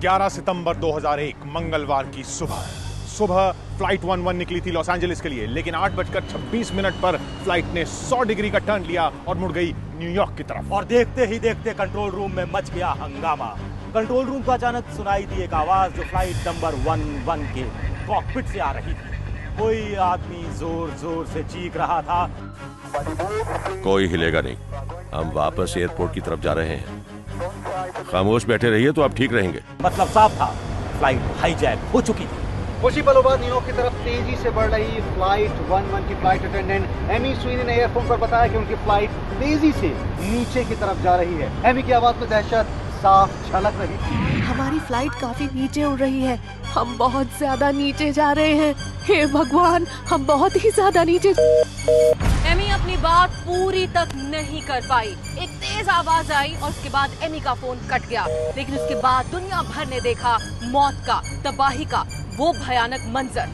11 सितंबर 2001 मंगलवार की सुबह फ्लाइट 11 निकली थी लॉस एंजलिस के लिए, लेकिन 8:26 पर फ्लाइट ने 100 डिग्री का टर्न लिया और मुड़ गई न्यूयॉर्क की तरफ। और देखते ही देखते कंट्रोल रूम में मच गया हंगामा। कंट्रोल रूम को अचानक सुनाई दी एक आवाज जो फ्लाइट नंबर 11 के कॉकपिट से आ रही थी। कोई आदमी जोर जोर से चीख रहा था, कोई हिलेगा नहीं, हम वापस एयरपोर्ट की तरफ जा रहे हैं, खामोश बैठे रहिए तो आप ठीक रहेंगे। मतलब साफ था, फ्लाइट हाईजैक हो चुकी थी। कुछ ही पलों बाद न्यूयॉर्क की तरफ तेजी से बढ़ रही फ्लाइट 11 की फ्लाइट अटेंडेंट एमी स्वीनी ने एयरफोन पर बताया कि उनकी फ्लाइट तेजी से नीचे की तरफ जा रही है। एमी की आवाज में दहशत साफ झलक रही थी। हमारी फ्लाइट काफी नीचे उड़ रही है, हम बहुत ज्यादा नीचे जा रहे हैं। हे भगवान, हम बहुत ही ज्यादा नीचे। एमी अपनी बात पूरी तक नहीं कर पाई। एक तेज आवाज आई और उसके बाद एमी का फोन कट गया। लेकिन उसके बाद दुनिया भर ने देखा मौत का, तबाही का वो भयानक मंजर।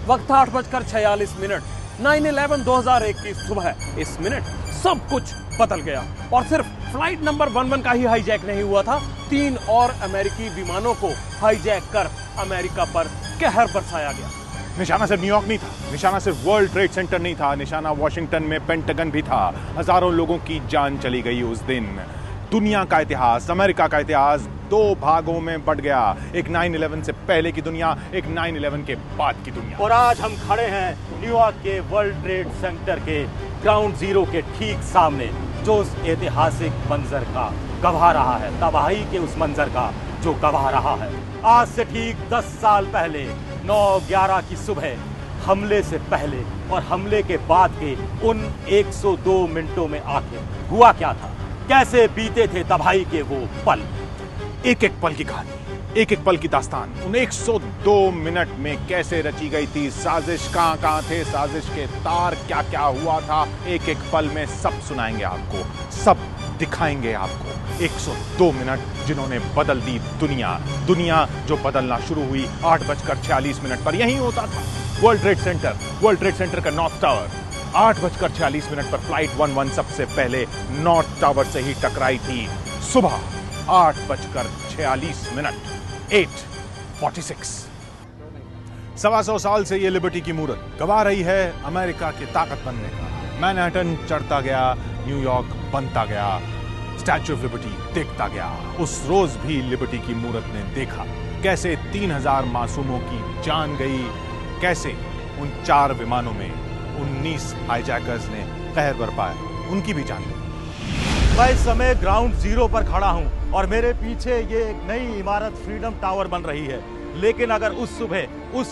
वक्त 8:46। 9/11 2001 की सुबह। इस मिनट सब कुछ बदल गया और सिर्फ फ्लाइट नंबर 11 का ही हाईजैक नहीं हुआ था, 3 और अमेरिकी विमानों को हाईजैक कर अमेरिका पर कहर बरसाया गया। निशाना सिर्फ न्यूयॉर्क नहीं था, निशाना सिर्फ वर्ल्ड ट्रेड सेंटर नहीं था, निशाना वॉशिंगटन में पेंटागन भी था। हजारों लोगों की जान चली गई उस दिन। दुनिया का इतिहास, अमेरिका का इतिहास 2 भागों में बट गया। एक 9/11 से पहले की दुनिया, एक 9/11 के बाद की दुनिया। और आज हम खड़े हैं न्यूयॉर्क के वर्ल्ड ट्रेड सेंटर के ग्राउंड जीरो के ठीक सामने, जो उस ऐतिहासिक मंजर का गवाह रहा है, तबाही के उस मंजर का जो गवाह रहा है। आज से ठीक 10 साल पहले 9/11 की सुबह हमले से पहले और हमले के बाद के उन 102 मिनटों में आखिर हुआ क्या था, कैसे बीते थे तबाही के वो पल। एक एक पल की कहानी, एक एक पल की दास्तान। उन 102 मिनट में कैसे रची गई थी साजिश, कहां थे साजिश के तार, क्या क्या हुआ था, एक एक पल में सब सुनाएंगे आपको, सब दिखाएंगे आपको। 102 मिनट जिन्होंने बदल दी दुनिया जो बदलना शुरू हुई 8:46 पर। यही होता था वर्ल्ड ट्रेड सेंटर का नॉर्थ टावर। 8:46 पर फ्लाइट 11 सबसे पहले नॉर्थ टावर से ही टकराई थी। सुबह 8:46, 8:46। 125 साल से ये लिबर्टी की मूरत गवा रही है अमेरिका की ताकत बनने का। मैनहट्टन चढ़ता गया, न्यूयॉर्क बनता गया, स्टैच्यू ऑफ लिबर्टी देखता गया। उस रोज भी लिबर्टी की मूरत ने देखा कैसे 3000 मासूमों की जान गई, कैसे उन 4 विमानों में 19 हाईजैकर्स ने कहर बरपाया, उनकी भी जान गई। मैं इस समय ग्राउंड जीरो पर खड़ा हूं और मेरे पीछे ये एक नई इमारत फ्रीडम टावर बन रही है। लेकिन अगर उस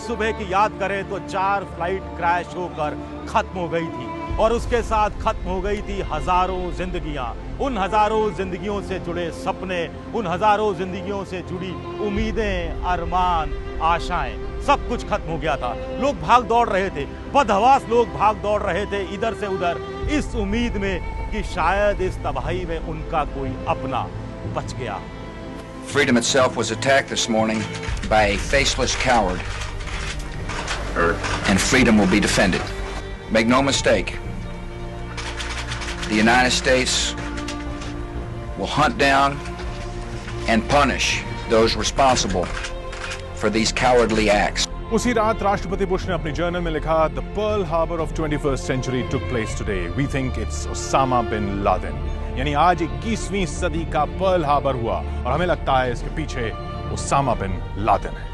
सुबह की याद करें तो 4 फ्लाइट क्रैश होकर खत्म हो गई थी और उसके साथ खत्म हो गई थी हजारों जिंदगियां। उन हजारों जिंदगियों से जुड़े सपने, उन हजारों जिंदगियों से जुड़ी उम्मीदें, अरमान, आशाएं, सब कुछ खत्म हो गया था। लोग भाग दौड़ रहे थे, बदहवास लोग भाग दौड़ रहे थे इधर से उधर, इस उम्मीद में कि शायद इस तबाही में उनका कोई अपना बच गया। Freedom itself was attacked this morning by a faceless coward, and freedom will be defended. Make no mistake, the United States will hunt down and punish those responsible for these cowardly acts. उसी रात राष्ट्रपति Bush ने अपनी journal में लिखा, The Pearl Harbor of 21st century took place today. We think it's Osama bin Laden. यानी आज 21वीं सदी का पर्ल हार्बर हुआ और हमें लगता है इसके पीछे ओसामा बिन लादेन है।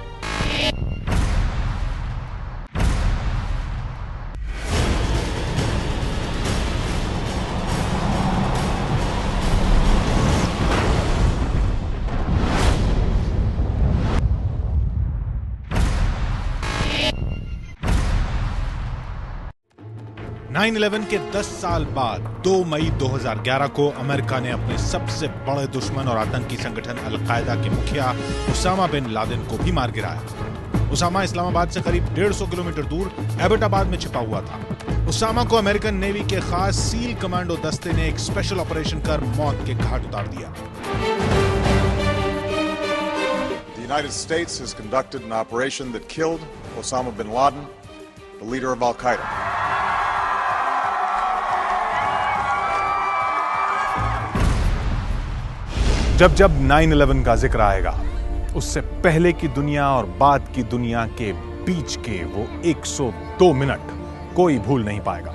नाइन 11 के 10 साल बाद 2 मई 2011 को अमेरिका ने अपने सबसे बड़े दुश्मन और आतंकी संगठन अल-कायदा के मुखिया ओसामा बिन लादेन को भी मार गिराया। ओसामा इस्लामाबाद से करीब 150 किलोमीटर दूर एबटाबाद में छिपा हुआ था। ओसामा को अमेरिकन नेवी के खास सील कमांडो दस्ते ने एक स्पेशल ऑपरेशन कर मौत के घाट उतार दिया। The United States has conducted an operation that killed Osama bin Laden the leader of Al Qaeda. जब जब 9/11 का जिक्र आएगा, उससे पहले की दुनिया और बाद की दुनिया के बीच के वो 102 मिनट कोई भूल नहीं पाएगा।